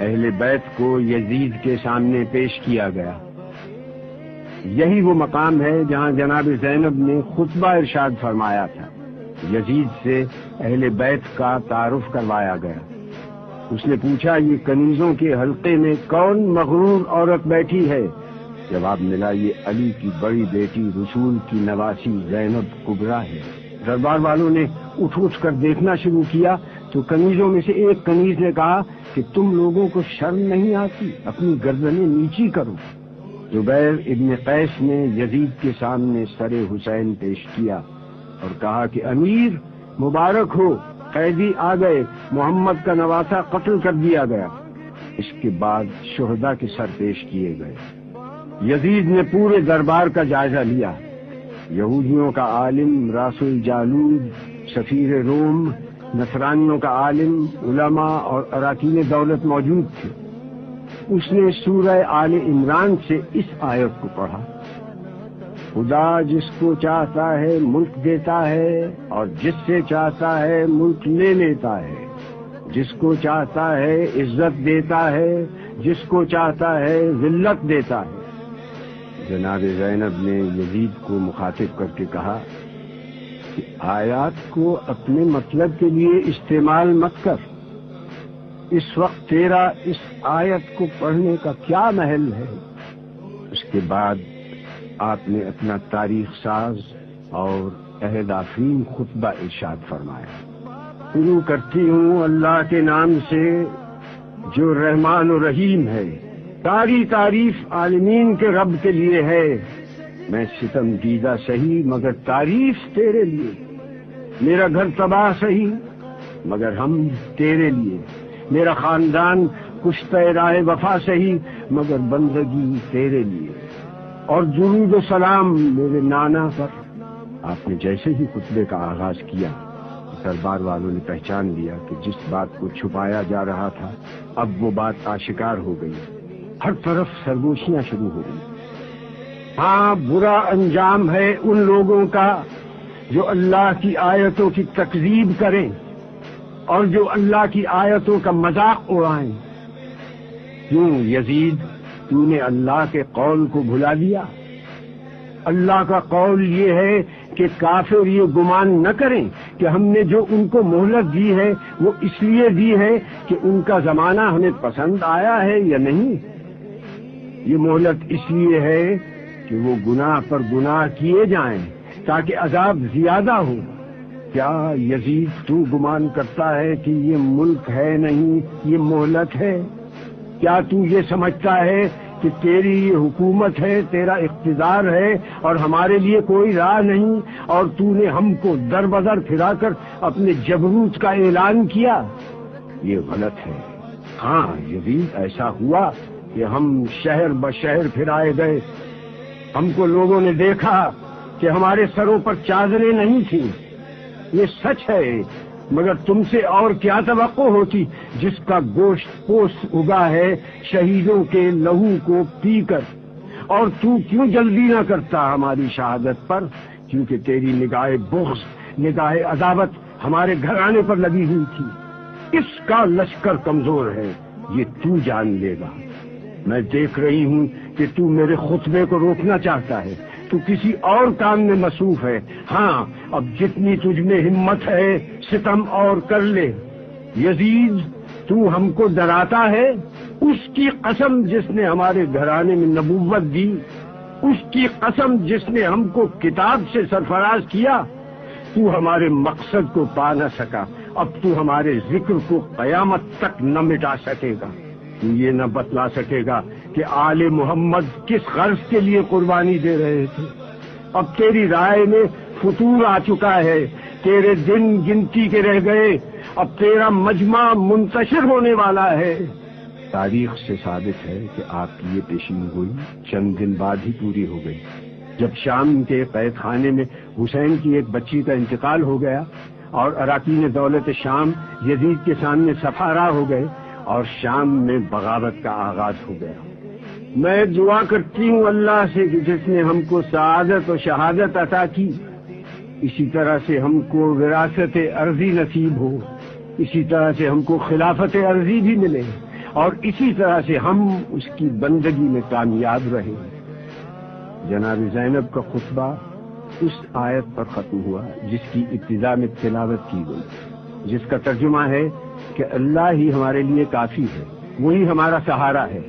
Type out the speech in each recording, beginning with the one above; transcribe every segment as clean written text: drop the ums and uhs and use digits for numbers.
اہل بیت کو یزید کے سامنے پیش کیا گیا۔ یہی وہ مقام ہے جہاں جناب زینب نے خطبہ ارشاد فرمایا تھا۔ یزید سے اہل بیت کا تعارف کروایا گیا۔ اس نے پوچھا، یہ کنیزوں کے حلقے میں کون مغرور عورت بیٹھی ہے؟ جواب ملا، یہ علی کی بڑی بیٹی رسول کی نواسی زینب کبریٰ ہے۔ دربار والوں نے اٹھ کر دیکھنا شروع کیا تو کنیزوں میں سے ایک کنیز نے کہا کہ تم لوگوں کو شرم نہیں آتی؟ اپنی گردنیں نیچی کرو۔ زبیر ابن قیس نے یزید کے سامنے سر حسین پیش کیا اور کہا کہ امیر مبارک ہو، قیدی آ گئے، محمد کا نواسا قتل کر دیا گیا۔ اس کے بعد شہداء کے سر پیش کیے گئے۔ یزید نے پورے دربار کا جائزہ لیا۔ یہودیوں کا عالم راس الجالود، سفیر روم، نصرانیوں کا عالم، علماء اور اراکین دولت موجود تھے۔ اس نے سورہ آل عمران سے اس آیت کو پڑھا، خدا جس کو چاہتا ہے ملک دیتا ہے اور جس سے چاہتا ہے ملک لے لیتا ہے، جس کو چاہتا ہے عزت دیتا ہے، جس کو چاہتا ہے ذلت دیتا ہے۔ جناب زینب نے یزید کو مخاطب کر کے کہا کہ آیات کو اپنے مطلب کے لیے استعمال مت کر۔ اس وقت تیرا اس آیت کو پڑھنے کا کیا محل ہے؟ اس کے بعد آپ نے اپنا تاریخ ساز اور عہد آفرین خطبہ ارشاد فرمایا۔ شروع کرتی ہوں اللہ کے نام سے جو رحمان و رحیم ہے۔ ساری تعریف عالمین کے رب کے لیے ہے۔ میں ستم دیدہ سہی مگر تعریف تیرے لیے، میرا گھر تباہ سہی مگر ہم تیرے لیے، میرا خاندان کشتہ راہ وفا سہی مگر بندگی تیرے لیے، اور درود و سلام میرے نانا پر۔ آپ نے جیسے ہی خطبے کا آغاز کیا، دربار والوں نے پہچان لیا کہ جس بات کو چھپایا جا رہا تھا اب وہ بات آشکار ہو گئی۔ ہر طرف سرگوشیاں شروع ہو گئی۔ ہاں، برا انجام ہے ان لوگوں کا جو اللہ کی آیتوں کی تکذیب کریں اور جو اللہ کی آیتوں کا مذاق اڑائیں۔ کیوں یزید، تو نے اللہ کے قول کو بھلا دیا؟ اللہ کا قول یہ ہے کہ کافر یہ گمان نہ کریں کہ ہم نے جو ان کو مہلت دی ہے وہ اس لیے دی ہے کہ ان کا زمانہ ہمیں پسند آیا ہے یا نہیں۔ یہ مہلت اس لیے ہے کہ وہ گناہ پر گناہ کیے جائیں تاکہ عذاب زیادہ ہو۔ کیا یزید تو گمان کرتا ہے کہ یہ ملک ہے نہیں، یہ مہلت ہے؟ کیا تو یہ سمجھتا ہے کہ تیری یہ حکومت ہے، تیرا اقتدار ہے اور ہمارے لیے کوئی راہ نہیں، اور تو نے ہم کو در بدر پھرا کر اپنے جبروت کا اعلان کیا؟ یہ غلط ہے۔ ہاں یزید، ایسا ہوا کہ ہم شہر بشہر پھرائے گئے، ہم کو لوگوں نے دیکھا کہ ہمارے سروں پر چادریں نہیں تھیں۔ یہ سچ ہے، مگر تم سے اور کیا توقع ہوتی جس کا گوشت پوست اگا ہے شہیدوں کے لہو کو پی کر؟ اور تو کیوں جلدی نہ کرتا ہماری شہادت پر؟ کیونکہ تیری نگاہ بغض، نگاہ عداوت ہمارے گھرانے پر لگی ہوئی تھی۔ کس کا لشکر کمزور ہے یہ تو جان لے گا۔ میں دیکھ رہی ہوں کہ تو میرے خطبے کو روکنا چاہتا ہے، تو کسی اور کام میں مصروف ہے۔ ہاں، اب جتنی تجھ میں ہمت ہے ستم اور کر لے۔ یزید، تو ہم کو ڈراتا ہے؟ اس کی قسم جس نے ہمارے گھرانے میں نبوت دی، اس کی قسم جس نے ہم کو کتاب سے سرفراز کیا، تو ہمارے مقصد کو پا نہ سکا، اب تو ہمارے ذکر کو قیامت تک نہ مٹا سکے گا۔ تو یہ نہ بتلا سکے گا کہ آل محمد کس غرض کے لیے قربانی دے رہے تھے۔ اب تیری رائے میں فتور آ چکا ہے، تیرے دن گنتی کے رہ گئے، اب تیرا مجمع منتشر ہونے والا ہے۔ تاریخ سے ثابت ہے کہ آپ کی یہ پیشین گوئی چند دن بعد ہی پوری ہو گئی، جب شام کے قید خانے میں حسین کی ایک بچی کا انتقال ہو گیا اور اراکین دولت شام یزید کے سامنے صف آرا ہو گئے اور شام میں بغاوت کا آغاز ہو گیا۔ میں دعا کرتی ہوں اللہ سے کہ جس نے ہم کو سعادت و شہادت عطا کی، اسی طرح سے ہم کو وراثت ارضی نصیب ہو، اسی طرح سے ہم کو خلافت ارضی بھی ملے، اور اسی طرح سے ہم اس کی بندگی میں کامیاب رہے۔ جناب زینب کا خطبہ اس آیت پر ختم ہوا جس کی ابتدا میں تلاوت کی گئی، جس کا ترجمہ ہے کہ اللہ ہی ہمارے لیے کافی ہے، وہی ہمارا سہارا ہے۔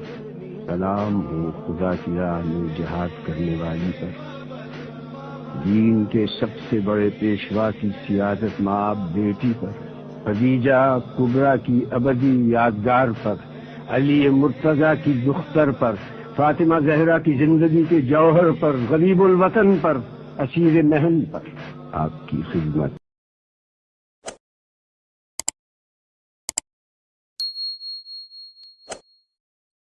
سلام ہو خدا کی راہ میں جہاد کرنے والی پر، دین کے سب سے بڑے پیشوا کی سیادت مآب بیٹی پر، خدیجہ کبریٰ کی ابدی یادگار پر، علی مرتضیٰ کی دختر پر، فاطمہ زہرا کی زندگی کے جوہر پر، غریب الوطن پر، اسیر محن پر۔ آپ کی خدمت